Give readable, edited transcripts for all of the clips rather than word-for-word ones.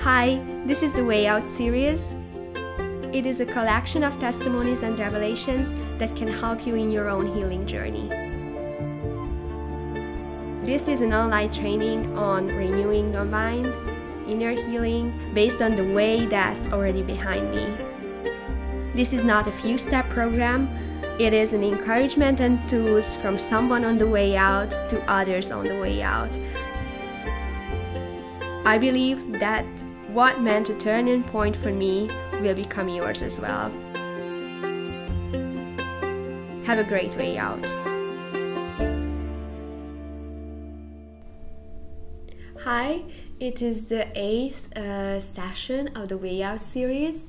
Hi, this is the WayOut series. It is a collection of testimonies and revelations that can help you in your own healing journey. This is an online training on renewing the mind, inner healing, based on the way that's already behind me. This is not a few-step program. It is an encouragement and tools from someone on the way out to others on the way out. I believe that what meant a turning point for me will become yours as well. Have a great way out. Hi, it is the 8th session of the WayOut series.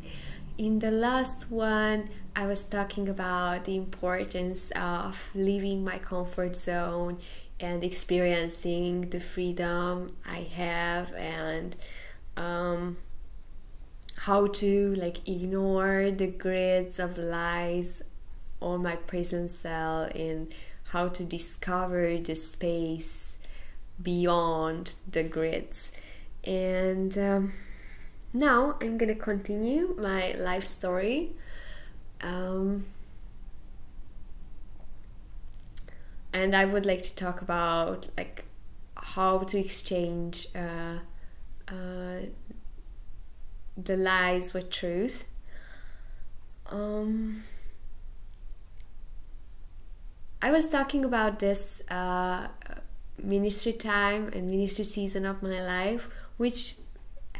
In the last one, I was talking about the importance of leaving my comfort zone and experiencing the freedom I have, and how to ignore the grids of lies on my prison cell, and how to discover the space beyond the grids. And now I'm gonna continue my life story. And I would like to talk about how to exchange the lies with truth. I was talking about this ministry time and ministry season of my life, which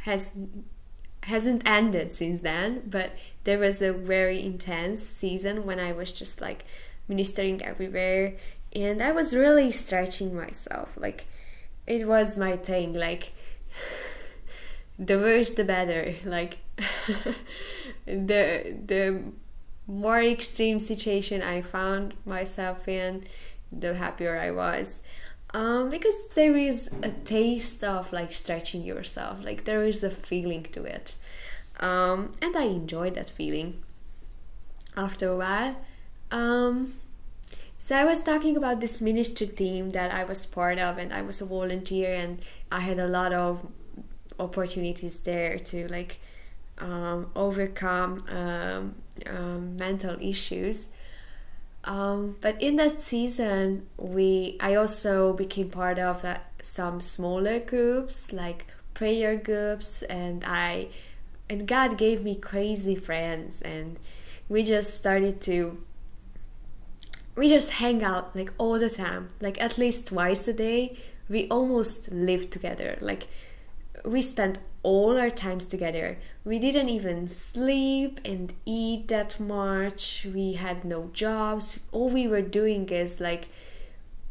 hasn't ended since then, but there was a very intense season when I was just ministering everywhere, and I was really stretching myself. It was my thing, the worse the better. The more extreme situation I found myself in, the happier I was. Because there is a taste of stretching yourself, there is a feeling to it, and I enjoyed that feeling after a while. So I was talking about this ministry team that I was part of, and I was a volunteer, and I had a lot of opportunities there to overcome mental issues. But in that season, I also became part of some smaller groups, prayer groups, and God gave me crazy friends, and we just hang out all the time, at least twice a day. We almost lived together, we spent all our times together. We didn't even sleep and eat that much. We had no jobs. All we were doing is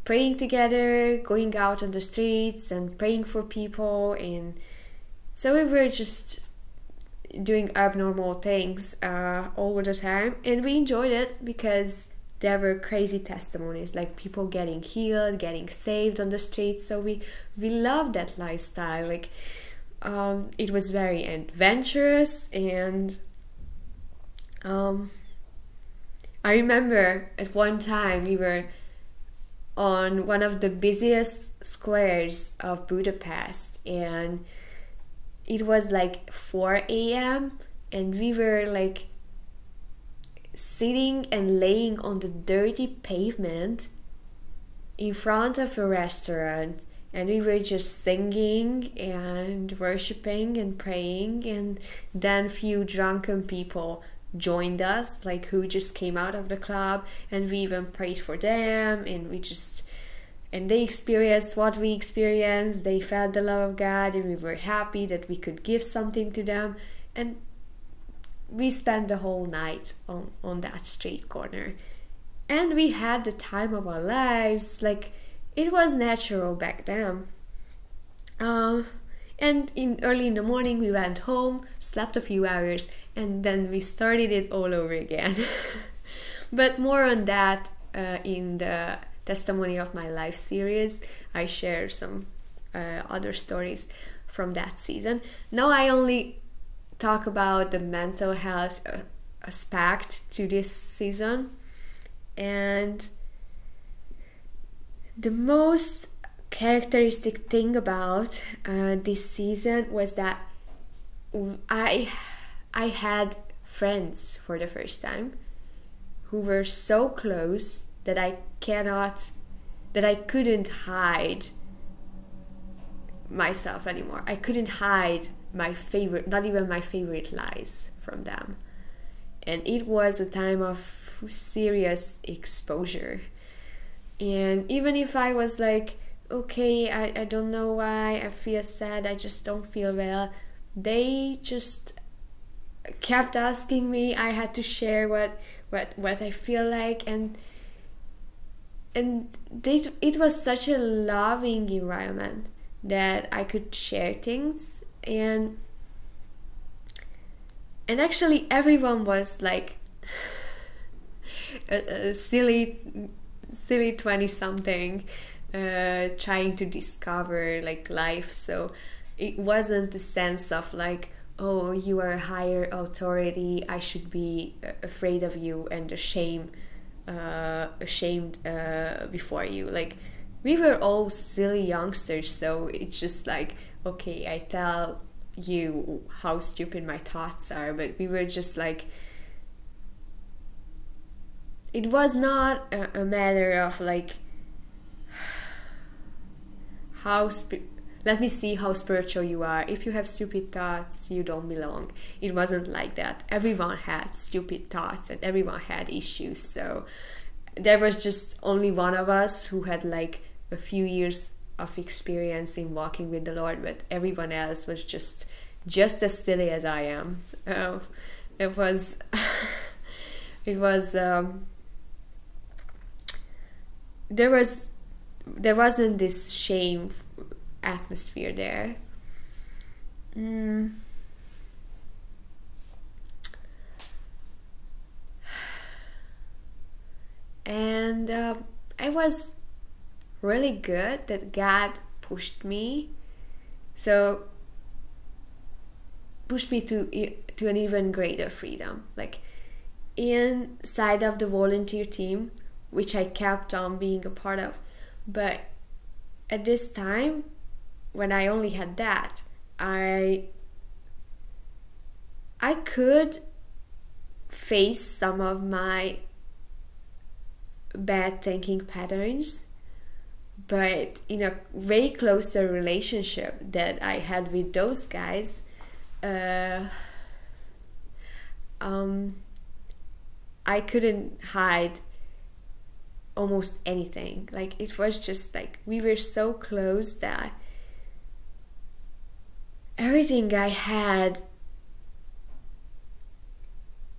praying together, going out on the streets and praying for people. And so we were just doing abnormal things all the time, and we enjoyed it because there were crazy testimonies, people getting healed, getting saved on the streets. So we loved that lifestyle. It was very adventurous, and I remember at one time we were on one of the busiest squares of Budapest, and it was 4 a.m. and we were sitting and laying on the dirty pavement in front of a restaurant, and we were just singing and worshiping and praying. And then few drunken people joined us, who just came out of the club, and we even prayed for them, and they experienced what we experienced. They felt the love of God, and we were happy that we could give something to them. And we spent the whole night on that street corner, and we had the time of our lives. It was natural back then. And early in the morning we went home, slept a few hours, and then we started it all over again. But more on that in the Testimony of My Life series. I share some other stories from that season. Now I only talk about the mental health aspect to this season. And the most characteristic thing about this season was that I had friends for the first time who were so close that I couldn't hide myself anymore. I couldn't hide not even my favorite lies from them. And it was a time of serious exposure. And even if I was like, okay, I don't know why I feel sad, I just don't feel well, they just kept asking me. I had to share what I feel like, and it was such a loving environment that I could share things, and actually everyone was like a silly 20-something trying to discover like life. So it wasn't the sense of like, oh, you are a higher authority, I should be afraid of you and ashamed before you. Like, we were all silly youngsters, so it's just like, okay, I tell you how stupid my thoughts are, but we were just like, it was not a matter of like, let me see how spiritual you are. If you have stupid thoughts, you don't belong. It wasn't like that. Everyone had stupid thoughts and everyone had issues. So there was just only one of us who had like a few years of experience in walking with the Lord, but everyone else was just as silly as I am. So it was there wasn't this shame atmosphere there. And I was really good that God pushed me to an even greater freedom, like inside of the volunteer team, which I kept on being a part of. But at this time, when I only had that, I could face some of my bad thinking patterns, but in a way closer relationship that I had with those guys, I couldn't hide almost anything. Like, it was just like, we were so close that everything I had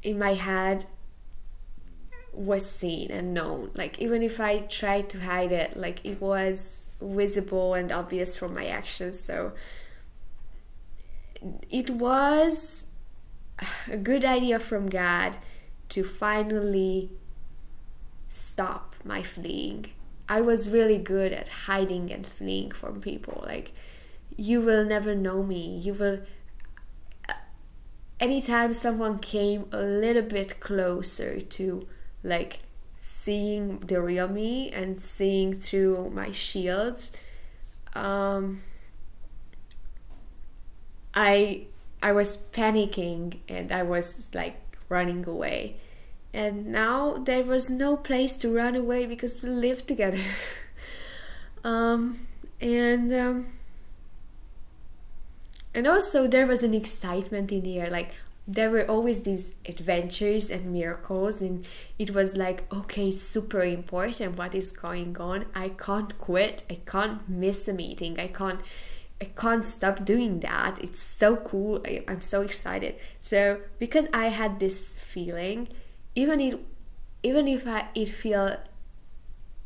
in my head was seen and known. Like, even if I tried to hide it, like, it was visible and obvious from my actions. So it was a good idea from God to finally stop my fleeing. I was really good at hiding and fleeing from people. Like, you will never know me. You will. Anytime someone came a little bit closer to like seeing the real me and seeing through my shields, I was panicking and I was like running away. And now there was no place to run away because we lived together. And also there was an excitement in the air. Like, there were always these adventures and miracles, and it was like, okay, super important what is going on. I can't quit. I can't miss a meeting. I can't stop doing that. It's so cool. I'm so excited. So because I had this feeling, even if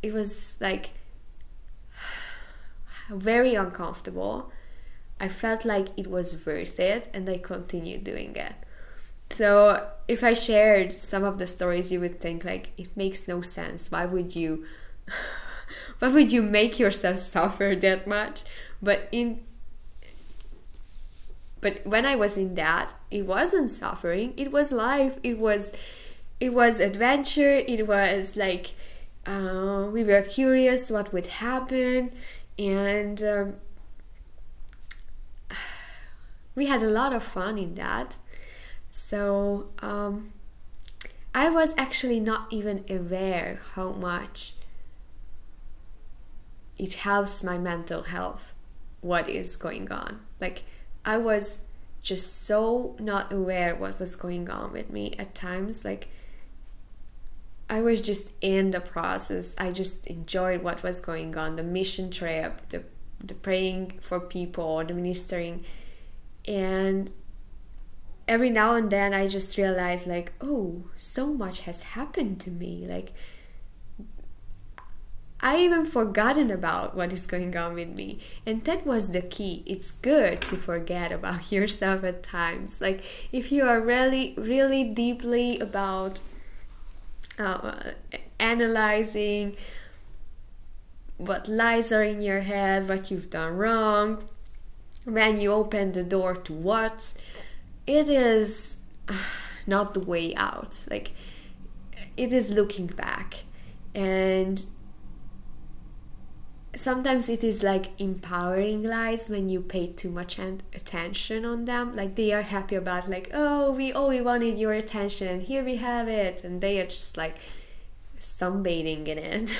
it was like very uncomfortable, I felt like it was worth it, and I continued doing it. So if I shared some of the stories, you would think like, it makes no sense. Why would you make yourself suffer that much? But when I was in that, it wasn't suffering. It was life. It was adventure. It was like, we were curious what would happen, and we had a lot of fun in that. So I was actually not even aware how much it helps my mental health, what is going on. Like, I was just so not aware what was going on with me at times. Like, I was just in the process. I just enjoyed what was going on, the mission trip, the praying for people, the ministering. And every now and then I just realized, like, oh, so much has happened to me. Like, I even forgotten about what is going on with me. And that was the key. It's good to forget about yourself at times. Like, if you are really, really deeply about analyzing what lies are in your head, what you've done wrong, when you open the door to what, it is not the way out. Like, it is looking back. And sometimes it is like empowering lies when you pay too much attention on them. Like, they are happy about, like, oh, we wanted your attention and here we have it, and they are just like sunbathing in it.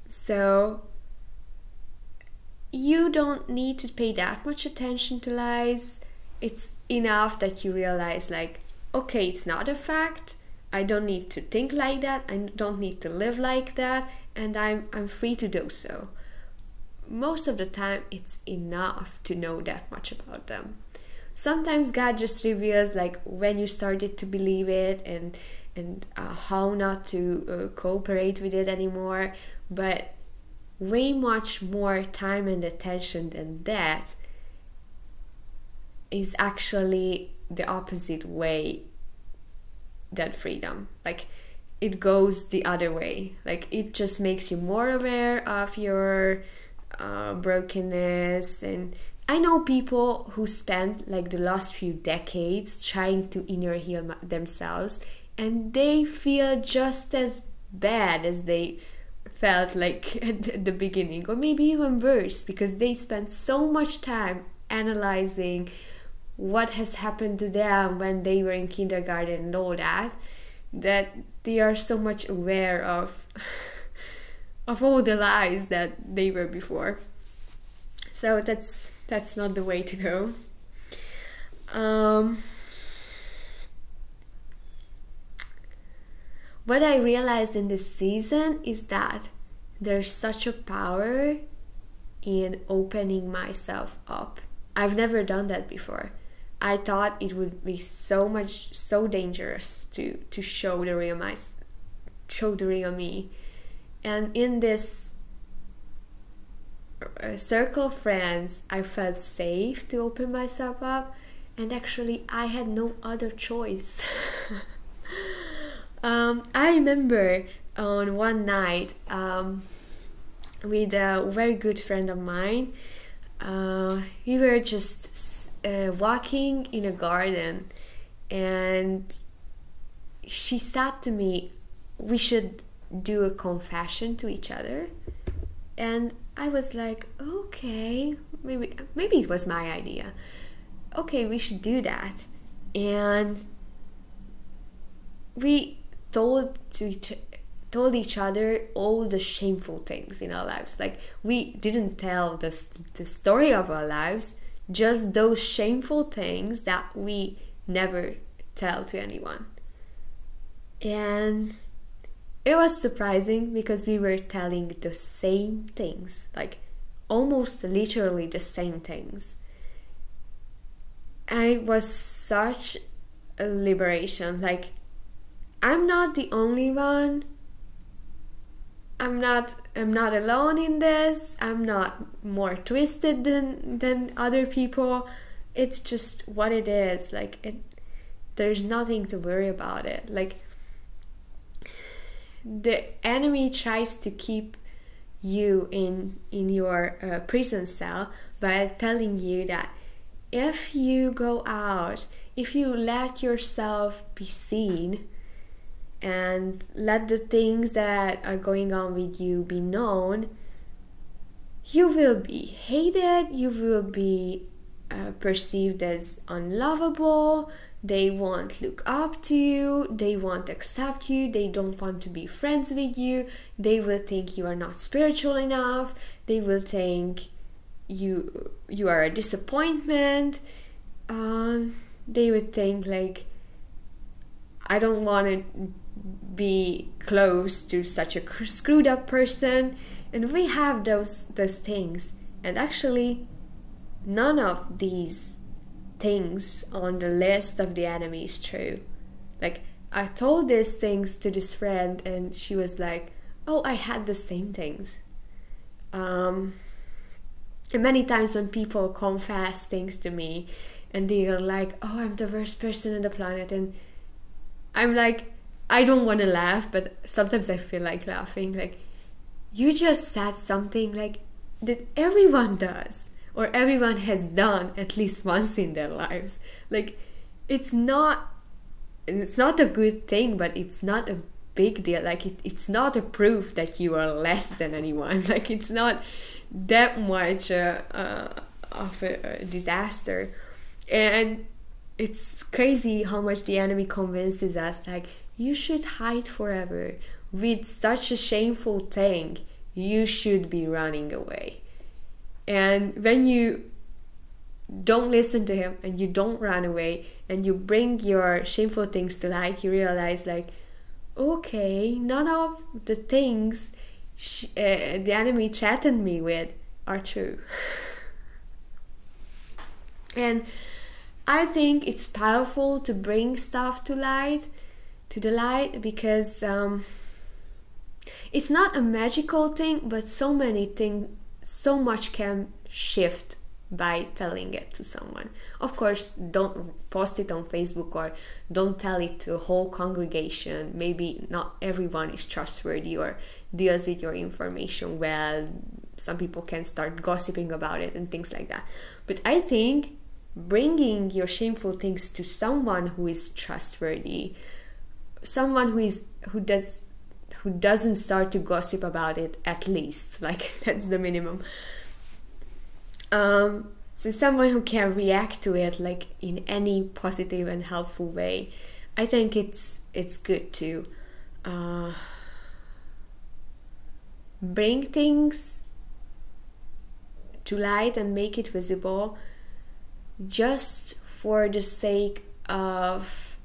So you don't need to pay that much attention to lies. It's enough that you realize, like, okay, it's not a fact. I don't need to think like that. I don't need to live like that, and I'm free to do so. Most of the time, it's enough to know that much about them. Sometimes God just reveals, like, when you started to believe it and how not to cooperate with it anymore. But way much more time and attention than that is actually the opposite way than freedom. Like, it goes the other way. Like, it just makes you more aware of your brokenness. And I know people who spent like the last few decades trying to inner heal themselves, and they feel just as bad as they felt like at the beginning, or maybe even worse, because they spent so much time analyzing what has happened to them when they were in kindergarten and all that they are so much aware of all the lies that they were before. So that's not the way to go. What I realized in this season is that there's such a power in opening myself up. I've never done that before. I thought it would be so dangerous to show the real me. And in this circle of friends, I felt safe to open myself up, and actually I had no other choice. I remember on one night with a very good friend of mine, we were just walking in a garden, and she said to me, we should do a confession to each other. And I was like, okay, maybe it was my idea. Okay, we should do that. And we told each other all the shameful things in our lives. Like, we didn't tell the story of our lives, just those shameful things that we never tell to anyone. And it was surprising because we were telling the same things, like almost literally the same things. And it was such a liberation. Like, I'm not the only one. I'm not alone in this. I'm not more twisted than other people. It's just what it is. Like, there's nothing to worry about it. Like, the enemy tries to keep you in your prison cell by telling you that if you go out, if you let yourself be seen and let the things that are going on with you be known, you will be hated, you will be perceived as unlovable, they won't look up to you, they won't accept you, they don't want to be friends with you, they will think you are not spiritual enough, they will think you are a disappointment, they would think like, I don't want to be close to such a screwed up person. And we have those things, and actually none of these things on the list of the enemy is true. Like, I told these things to this friend and she was like, oh, I had the same things. And many times when people confess things to me and they are like, oh, I'm the worst person on the planet, and I'm like, I don't want to laugh, but sometimes I feel like laughing. Like, you just said something like that everyone does, or everyone has done at least once in their lives. Like, it's not a good thing, but it's not a big deal. Like, it's not a proof that you are less than anyone. Like, it's not that much of a disaster. And it's crazy how much the enemy convinces us, like, you should hide forever. With such a shameful thing, you should be running away. And when you don't listen to him and you don't run away and you bring your shameful things to light, you realize, like, okay, none of the things the enemy threatened me with are true. And I think it's powerful to bring stuff to the light, because it's not a magical thing, but so much can shift by telling it to someone. Of course, don't post it on Facebook or don't tell it to a whole congregation. Maybe not everyone is trustworthy or deals with your information well. Some people can start gossiping about it and things like that. But I think bringing your shameful things to someone who is trustworthy, someone who doesn't start to gossip about it, at least, like, that's the minimum. So someone who can react to it, like, in any positive and helpful way. I think it's good to bring things to light and make it visible, just for the sake of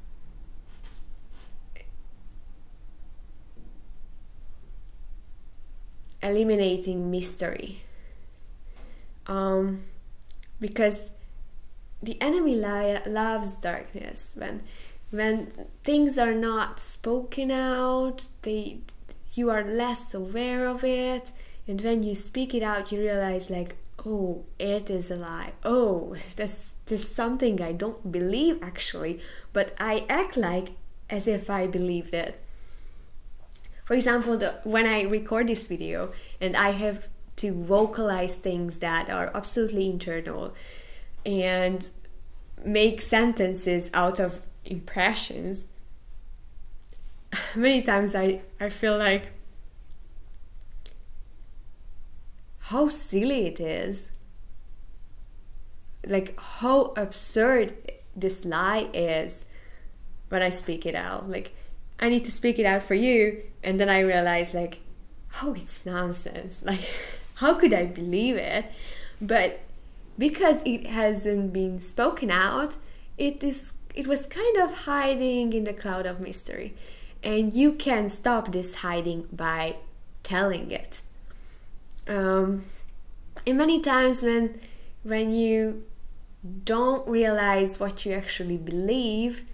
eliminating mystery. Because the enemy loves darkness. When things are not spoken out, you are less aware of it, and when you speak it out, you realize, like, oh, it is a lie. Oh, there's something I don't believe actually, but I act like as if I believed it. For example, when I record this video and I have to vocalize things that are absolutely internal and make sentences out of impressions, many times I feel like how silly it is, like how absurd this lie is when I speak it out. Like, I need to speak it out for you, and then I realize, like, oh, it's nonsense. Like, how could I believe it? But because it hasn't been spoken out, it was kind of hiding in the cloud of mystery. And you can stop this hiding by telling it. And many times when you don't realize what you actually believe,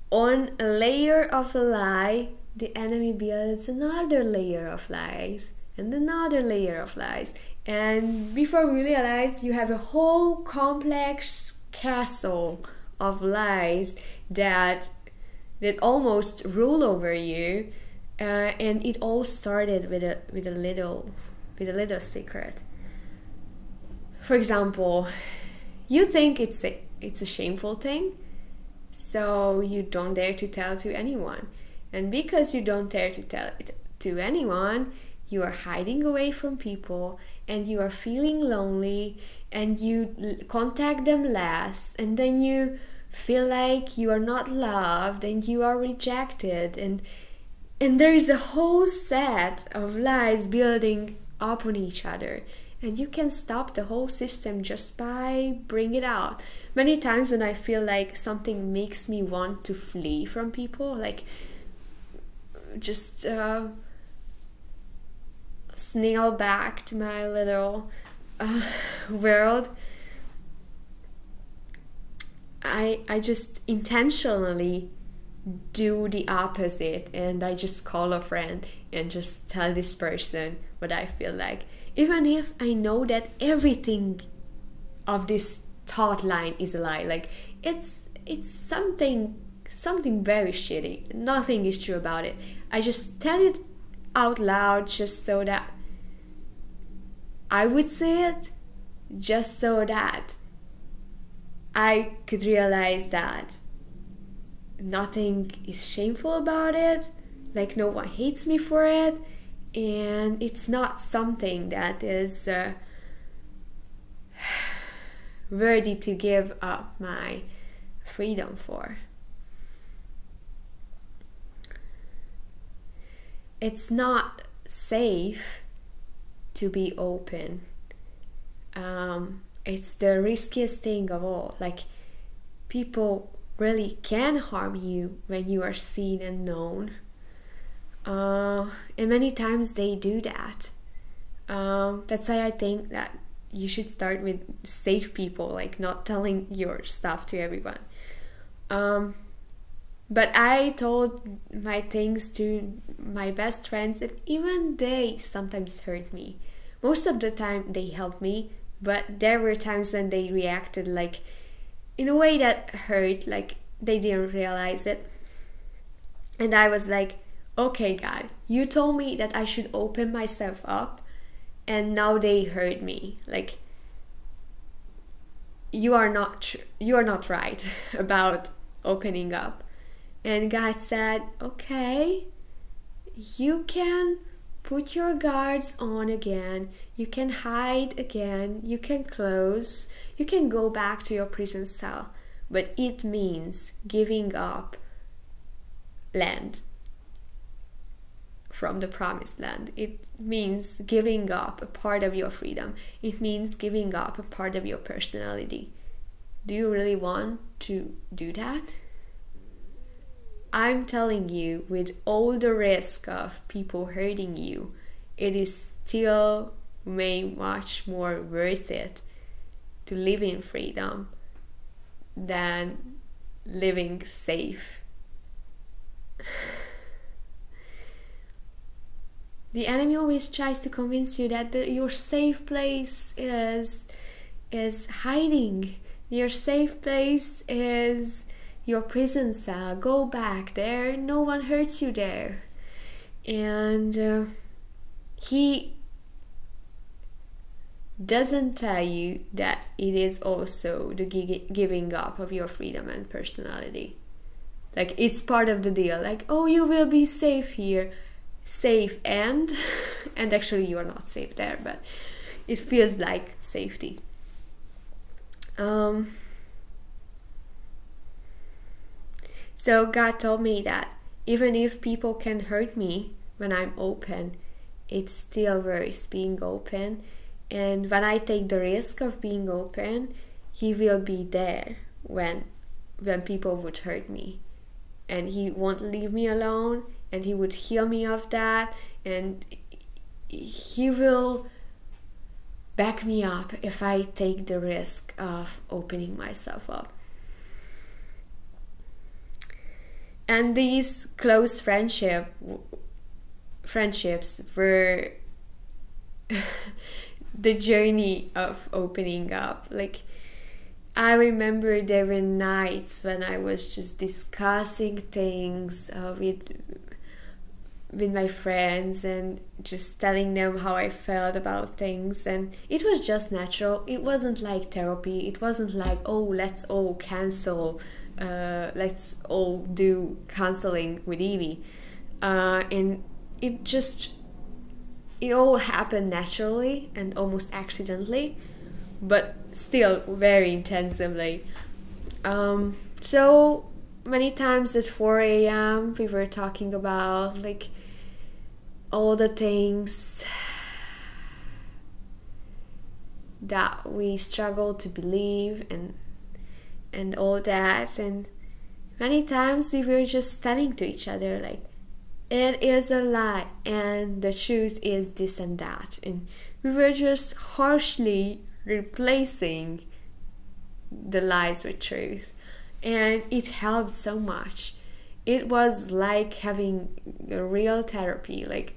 on a layer of a lie, the enemy builds another layer of lies and another layer of lies. And before we realize, you have a whole complex castle of lies that almost rule over you. And it all started with a little secret. For example, you think it's a shameful thing, so you don't dare to tell to anyone. And because you don't dare to tell it to anyone, you are hiding away from people and you are feeling lonely and you contact them less, and then you feel like you are not loved and you are rejected, and there is a whole set of lies building up on each other, and you can stop the whole system just by bringing it out. Many times when I feel like something makes me want to flee from people, like just snail back to my little world, I just intentionally do the opposite, and I just call a friend and just tell this person what I feel like, even if I know that everything of this thought line is a lie. Like it's something very shitty, nothing is true about it. I just tell it out loud just so that I would say it, just so that I could realize that nothing is shameful about it, like no one hates me for it, and it's not something that is worthy to give up my freedom for. It's not safe to be open. It's the riskiest thing of all. Like, people really can harm you when you are seen and known, and many times they do that. That's why I think that you should start with safe people, like not telling your stuff to everyone. But I told my things to my best friends, and even they sometimes hurt me. Most of the time they helped me, but there were times when they reacted like in a way that hurt, like they didn't realize it. And I was like, okay, God, you told me that I should open myself up, and now they hurt me. Like, you are not right about opening up. And God said, okay, you can put your guards on again, you can hide again, you can close, you can go back to your prison cell, but it means giving up land from the promised land. It means giving up a part of your freedom. It means giving up a part of your personality. Do you really want to do that? I'm telling you, with all the risk of people hurting you, it is still way much more worth it to live in freedom than living safe. The enemy always tries to convince you that your safe place is hiding. Your safe place is your prison cell. Go back there, no one hurts you there. And he doesn't tell you that it is also the giving up of your freedom and personality. Like, it's part of the deal. Like, oh, you will be safe here. Safe and actually you are not safe there, but it feels like safety. So God told me that even if people can hurt me when I'm open, it's still worth being open. And when I take the risk of being open, He will be there when people would hurt me. And He won't leave me alone, and He would heal me of that, and He will back me up if I take the risk of opening myself up. And these close friendships were the journey of opening up. Like, I remember there were nights when I was just discussing things with my friends and just telling them how I felt about things, and it was just natural. It wasn't like therapy. It wasn't like, oh, let's all cancel, let's all do counseling with Evie, and it just it all happened naturally and almost accidentally, but still very intensively. So many times at 4 a.m. we were talking about like all the things that we struggle to believe and all that, and many times we were just telling to each other like, it is a lie and the truth is this and that, and we were just harshly replacing the lies with truth, and it helped so much. It was like having a real therapy. Like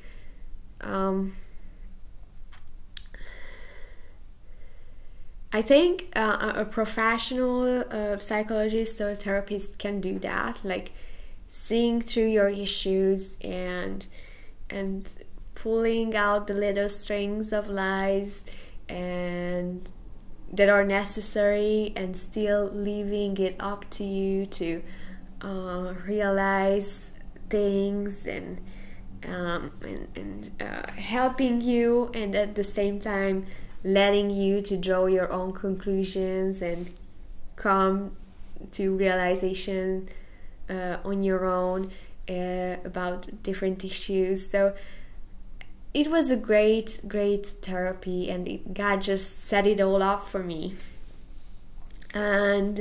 I think a professional psychologist or therapist can do that, like seeing through your issues and pulling out the little strings of lies and that are necessary, and still leaving it up to you to realize things and helping you, and at the same time letting you to draw your own conclusions and come to realization on your own about different issues. So it was a great therapy, and God just set it all up for me. And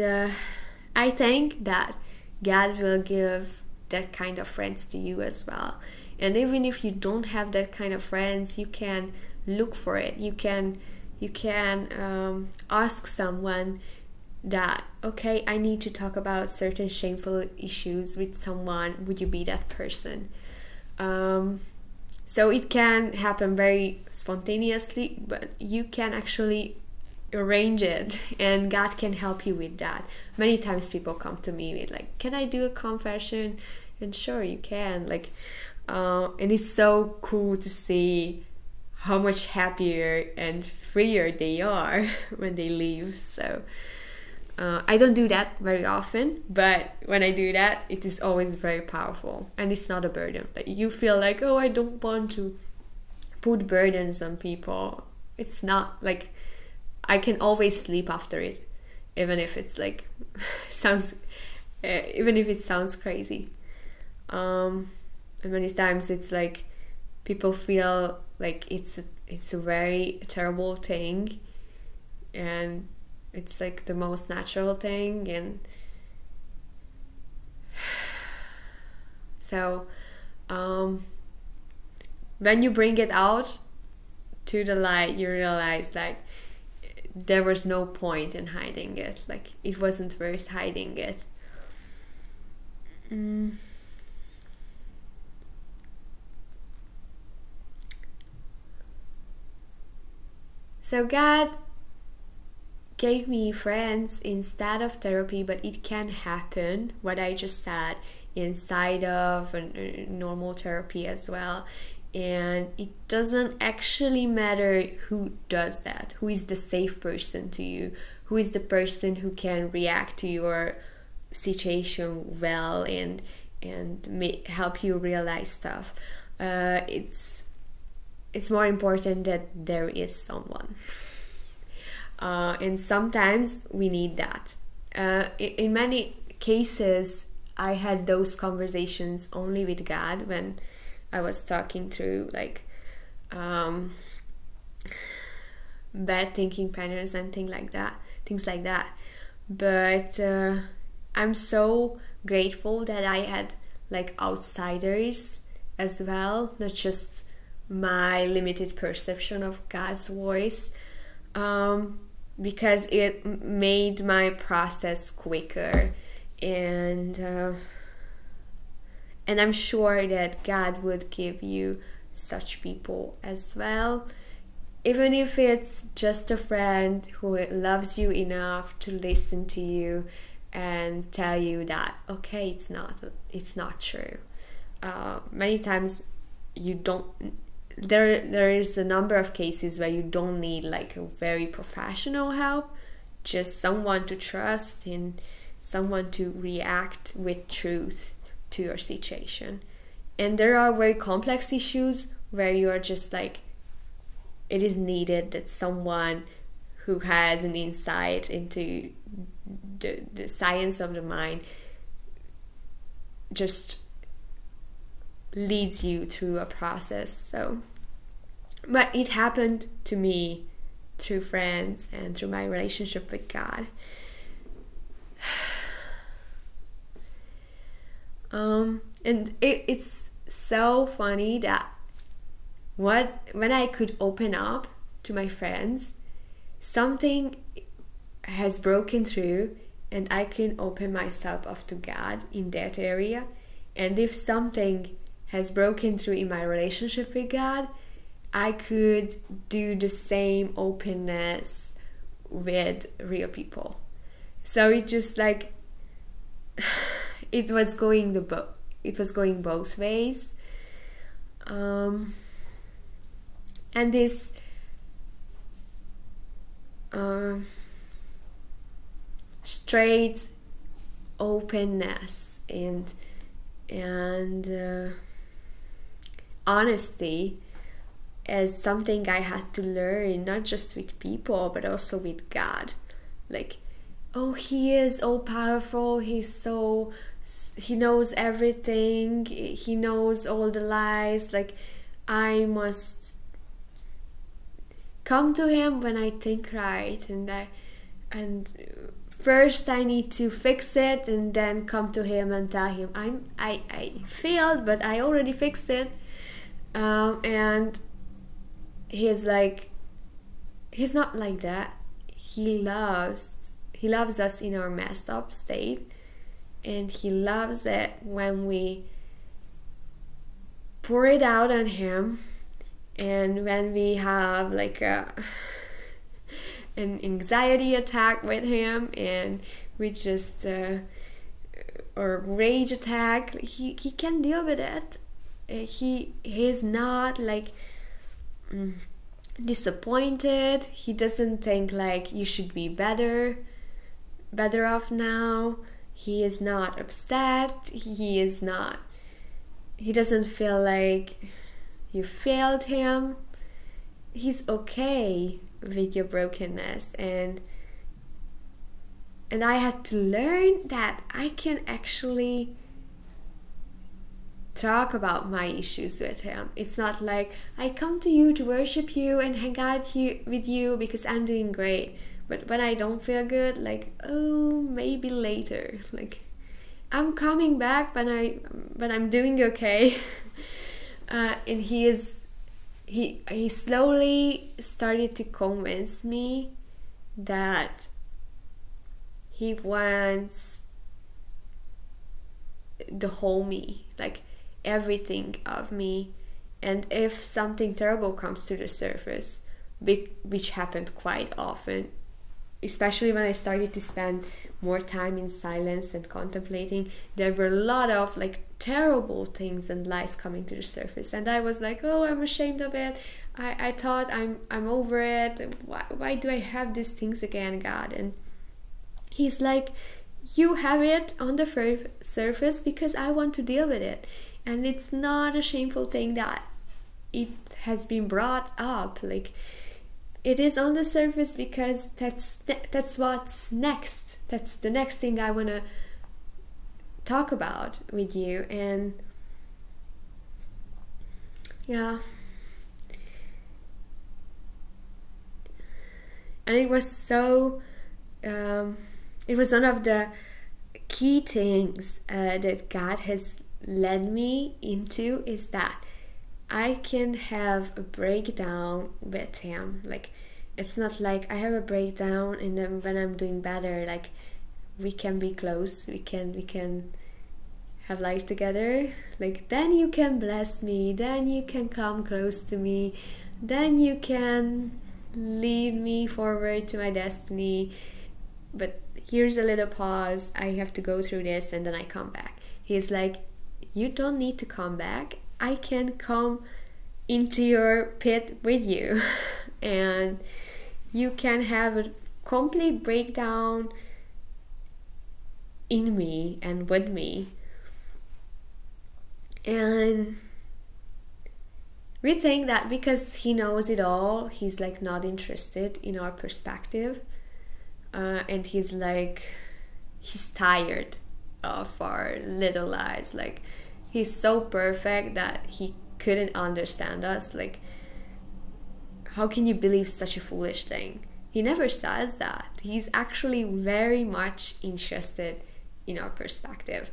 I think that God will give that kind of friends to you as well. And even if you don't have that kind of friends, you can look for it. You can ask someone that, okay, I need to talk about certain shameful issues with someone, would you be that person? So it can happen very spontaneously, but you can actually arrange it, and God can help you with that. Many times people come to me with like, can I do a confession? And sure, you can. Like and it's so cool to see how much happier and freer they are when they leave. So I don't do that very often, but when I do that, it is always very powerful, and it's not a burden. Like you feel like, oh, I don't want to put burdens on people. It's not like, I can always sleep after it, even if it's like even if it sounds crazy. And many times it's like people feel like it's a very terrible thing, and it's like the most natural thing, and so when you bring it out to the light, you realize like there was no point in hiding it. Like it wasn't worth hiding it. So God gave me friends instead of therapy, but it can happen, what I just said, inside of a normal therapy as well. And it doesn't actually matter who does that, who is the safe person to you, who is the person who can react to your situation well and help you realize stuff. It's more important that there is someone. And sometimes we need that. In many cases, I had those conversations only with God when I was talking through like bad thinking patterns and things like that. But I'm so grateful that I had like outsiders as well, not just my limited perception of God's voice. Because it made my process quicker, and I'm sure that God would give you such people as well, even if it's just a friend who loves you enough to listen to you and tell you that, okay, it's not true. Many times you don't. There is a number of cases where you don't need like a very professional help, just someone to trust and someone to react with truth to your situation. And there are very complex issues where you are just like it is needed that someone who has an insight into the science of the mind just leads you through a process. So, but it happened to me through friends and through my relationship with God. And it's so funny that when I could open up to my friends, something has broken through and I can open myself up to God in that area. And if something has broken through in my relationship with God, I could do the same openness with real people. So it just like it was going both ways. And this straight openness and honesty is something I had to learn, not just with people but also with God. Like, oh, he is all powerful, he knows everything, he knows all the lies, like I must come to him when I think right, and first I need to fix it and then come to him and tell him I failed, but I already fixed it. And he's not like that. He loves us in our messed up state, and he loves it when we pour it out on him, and when we have like an anxiety attack with him, and we just or rage attack, he can deal with it. He is not like disappointed. He doesn't think like you should be better off now. He is not upset. He doesn't feel like you failed him. He's okay with your brokenness, and I had to learn that I can actually talk about my issues with him. It's not like I come to you to worship you and hang out with you because I'm doing great, but when I don't feel good, like, oh, maybe later, like I'm coming back when I'm doing okay. And he slowly started to convince me that he wants the whole me, like everything of me. And if something terrible comes to the surface, which happened quite often, especially when I started to spend more time in silence and contemplating, there were a lot of like terrible things and lies coming to the surface, and I was like, oh, I'm ashamed of it. I thought I'm over it. Why do I have these things again, God? And he's like, you have it on the surface because I want to deal with it, and it's not a shameful thing that it has been brought up. Like, it is on the surface because that's what's next. That's the next thing I want to talk about with you. And yeah, and it was so it was one of the key things that God has led me into, is that I can have a breakdown with him. Like, it's not like I have a breakdown and then when I'm doing better, like we can be close, we can have life together. Like, then you can bless me, then you can come close to me, then you can lead me forward to my destiny. But here's a little pause, I have to go through this and then I come back. He's like, you don't need to come back. I can come into your pit with you and you can have a complete breakdown in me and with me. And We think that because he knows it all, he's like not interested in our perspective, and he's tired of our little lies. Like, he's so perfect that he couldn't understand us. Like, how can you believe such a foolish thing? He never says that. He's actually very much interested in our perspective.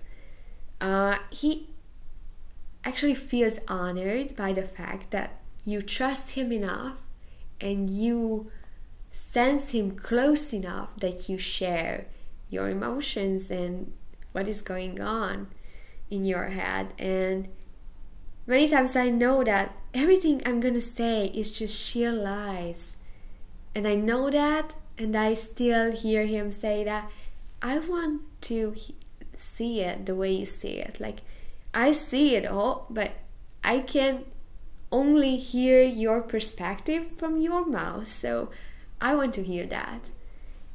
He actually feels honored by the fact that you trust him enough and you sense him close enough that you share your emotions and what is going on in your head. And many times I know that everything I'm gonna say is just sheer lies, and I know that, and I still hear him say that I want to see it the way you see it. Like, I see it all, but I can only hear your perspective from your mouth, so I want to hear that.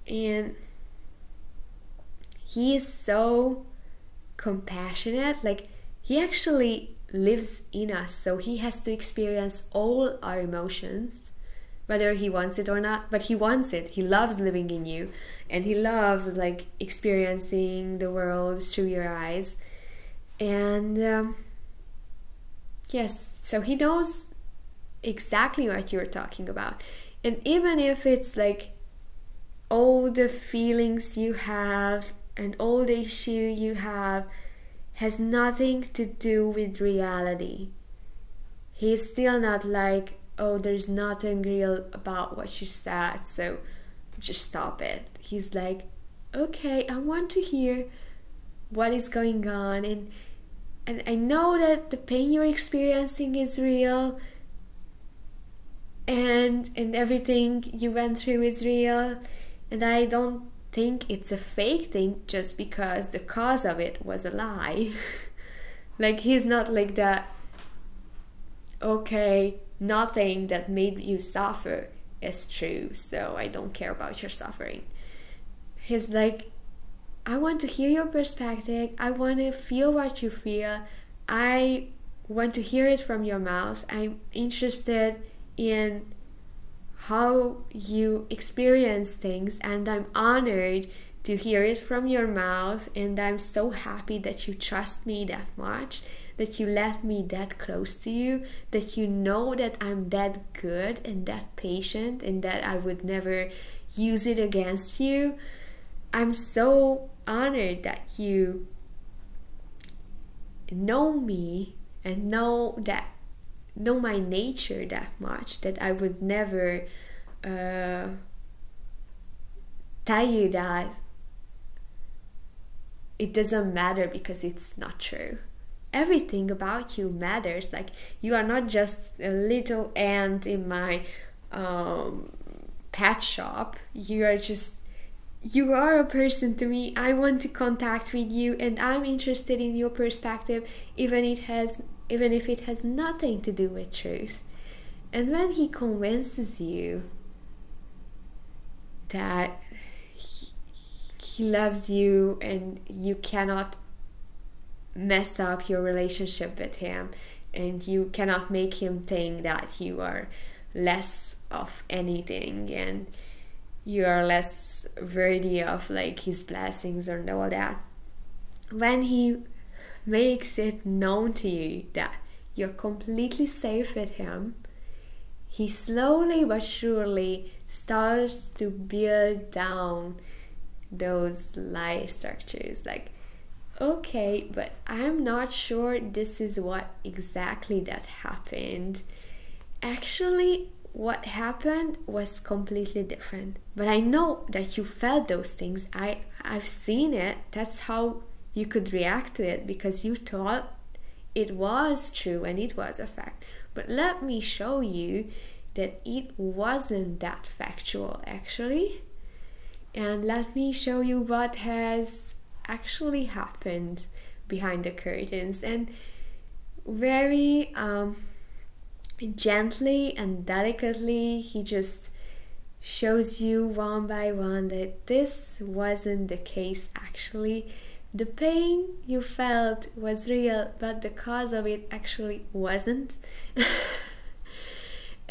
And he is so compassionate. Like, he actually lives in us, so he has to experience all our emotions, whether he wants it or not. But he wants it. He loves living in you, and he loves like experiencing the world through your eyes. And yes, so he knows exactly what you're talking about. And even if it's like all the feelings you have and all the issue you have has nothing to do with reality, he's still not like, oh, there's nothing real about what you said, so just stop it. He's like, okay, I want to hear what is going on, and I know that the pain you're experiencing is real, and everything you went through is real, and I don't think it's a fake thing just because the cause of it was a lie. Like, he's not like that, okay, nothing that made you suffer is true, so I don't care about your suffering. He's like, I want to hear your perspective, I want to feel what you feel, I want to hear it from your mouth, I'm interested in how you experience things, and I'm honored to hear it from your mouth, and I'm so happy that you trust me that much, that you let me that close to you, that you know that I'm that good and that patient and that I would never use it against you. I'm so honored that you know me and know my nature that much, that I would never tell you that it doesn't matter because it's not true. Everything about you matters. Like, you are not just a little ant in my pet shop. You are a person to me. I want to contact with you, and I'm interested in your perspective, even if it has nothing to do with truth. And when he convinces you that he loves you and you cannot mess up your relationship with him, and you cannot make him think that you are less of anything and you are less worthy of like his blessings or all that, when he makes it known to you that you're completely safe with him, he slowly but surely starts to build down those lie structures. Like, okay, but I'm not sure this is what exactly that happened. Actually, what happened was completely different. But I know that you felt those things. I've seen it. That's how you could react to it, because you thought it was true and it was a fact. But let me show you that it wasn't that factual, actually. And let me show you what has actually happened behind the curtains. And very gently and delicately, he just shows you one by one that this wasn't the case actually. The pain you felt was real, but the cause of it actually wasn't.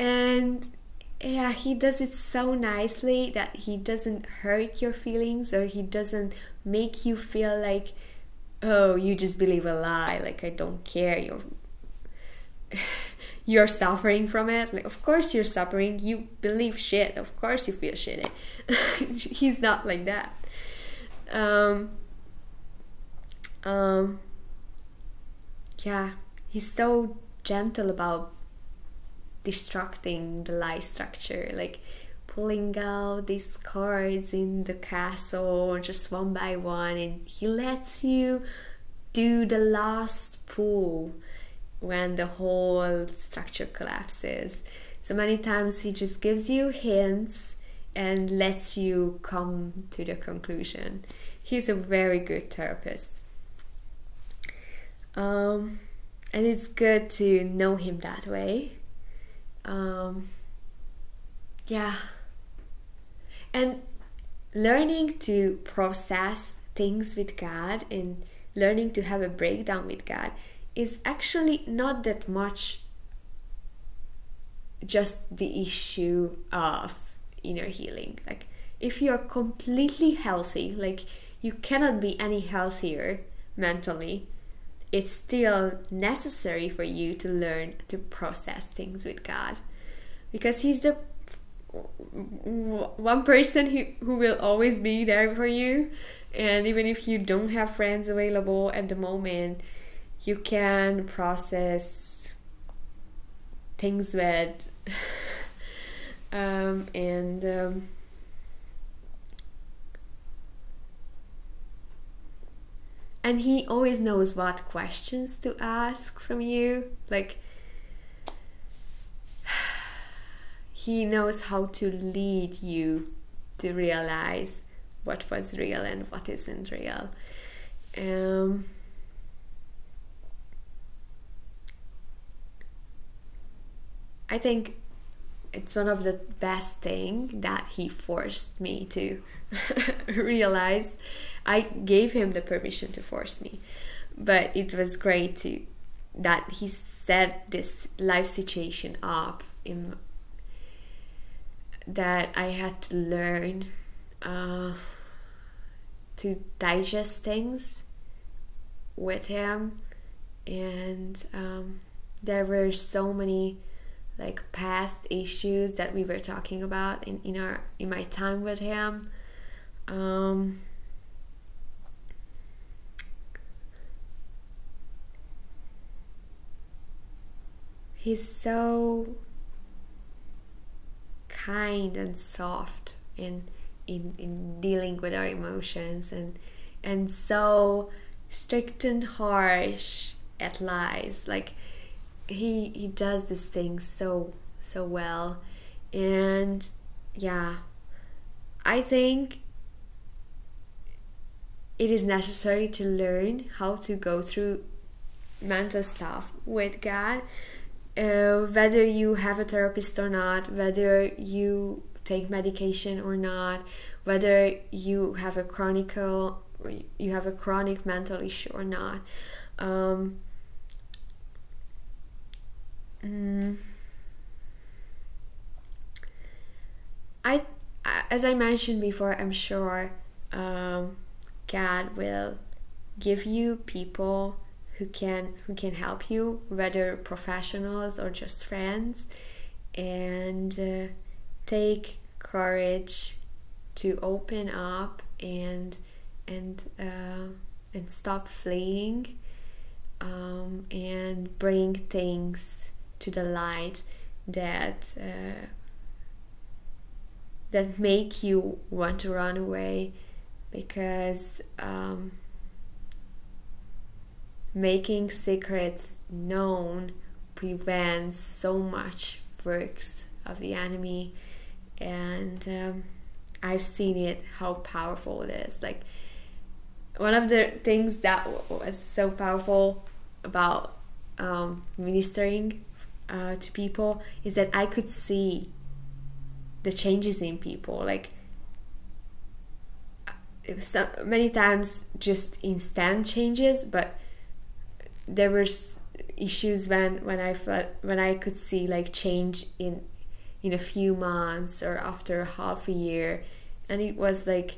And yeah, he does it so nicely that he doesn't hurt your feelings, or he doesn't make you feel like, oh, you just believe a lie, like I don't care, you're suffering from it. Like, of course you're suffering, you believe shit, of course you feel shitty. He's not like that. Yeah, he's so gentle about destructing the lie structure, like pulling out these cards in the castle just one by one, and he lets you do the last pull when the whole structure collapses. So many times he just gives you hints and lets you come to the conclusion. He's a very good therapist. And it's good to know him that way. Yeah. And learning to process things with God and learning to have a breakdown with God is actually not that much just the issue of inner healing. Like, if you're completely healthy, like you cannot be any healthier mentally, it's still necessary for you to learn to process things with God, because he's the one person who will always be there for you. And even if you don't have friends available at the moment, you can process things with and he always knows what questions to ask from you. Like, he knows how to lead you to realize what was real and what isn't real. I think it's one of the best things that he forced me to realize. I gave him the permission to force me, but it was great that he set this life situation up that I had to learn to digest things with him. And there were so many like past issues that we were talking about in my time with him. He's so kind and soft in dealing with our emotions, and so strict and harsh at lies. Like, he does this thing so well. And yeah, I think it is necessary to learn how to go through mental stuff with God, whether you have a therapist or not, whether you take medication or not, whether you have a chronic mental issue or not. As I mentioned before, I'm sure God will give you people who can help you, whether professionals or just friends, and take courage to open up and stop fleeing, and bring things to the light that make you want to run away, because making secrets known prevents so much works of the enemy. And I've seen it, how powerful it is. Like, one of the things that was so powerful about ministering to people is that I could see the changes in people. Like, it was many times just instant changes, but there were issues when I could see like change in in a few months or after half a year. And it was like,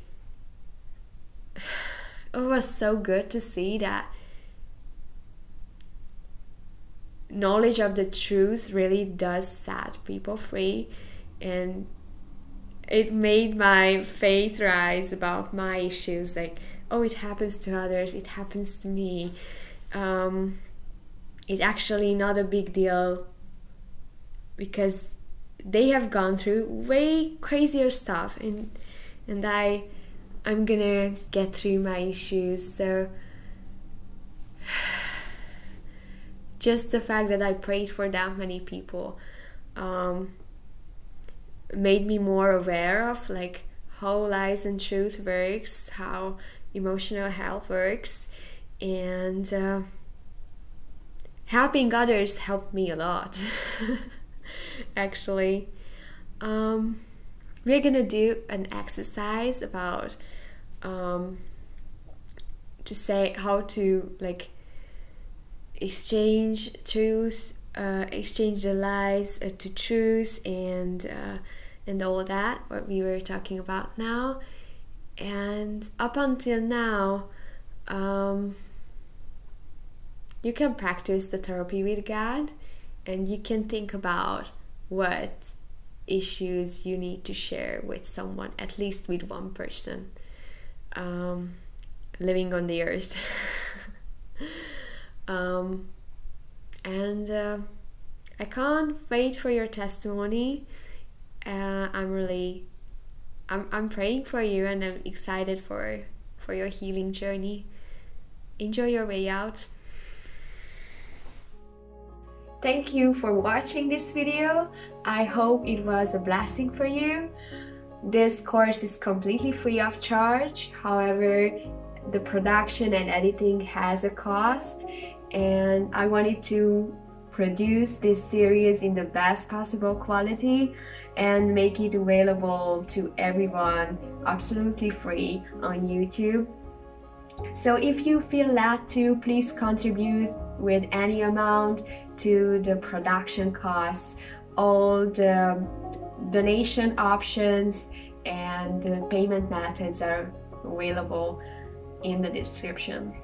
it was so good to see that knowledge of the truth really does set people free. And it made my faith rise about my issues, like, oh, it happens to others, it happens to me. It's actually not a big deal because they have gone through way crazier stuff, and I'm gonna get through my issues. So just the fact that I prayed for that many people made me more aware of like how lies and truth works, how emotional health works, and helping others helped me a lot. Actually, we're gonna do an exercise about to say how to like exchange truth, exchange the lies to truth, and all that what we were talking about now. And up until now, you can practice the therapy with God, and you can think about what issues you need to share with someone, at least with one person living on the earth. And I can't wait for your testimony. I'm praying for you, and I'm excited for your healing journey. Enjoy your way out. Thank you for watching this video. I hope it was a blessing for you. This course is completely free of charge. However, the production and editing has a cost, and I wanted to produce this series in the best possible quality and make it available to everyone absolutely free on YouTube. So if you feel led to, please contribute with any amount to the production costs. All the donation options and the payment methods are available in the description.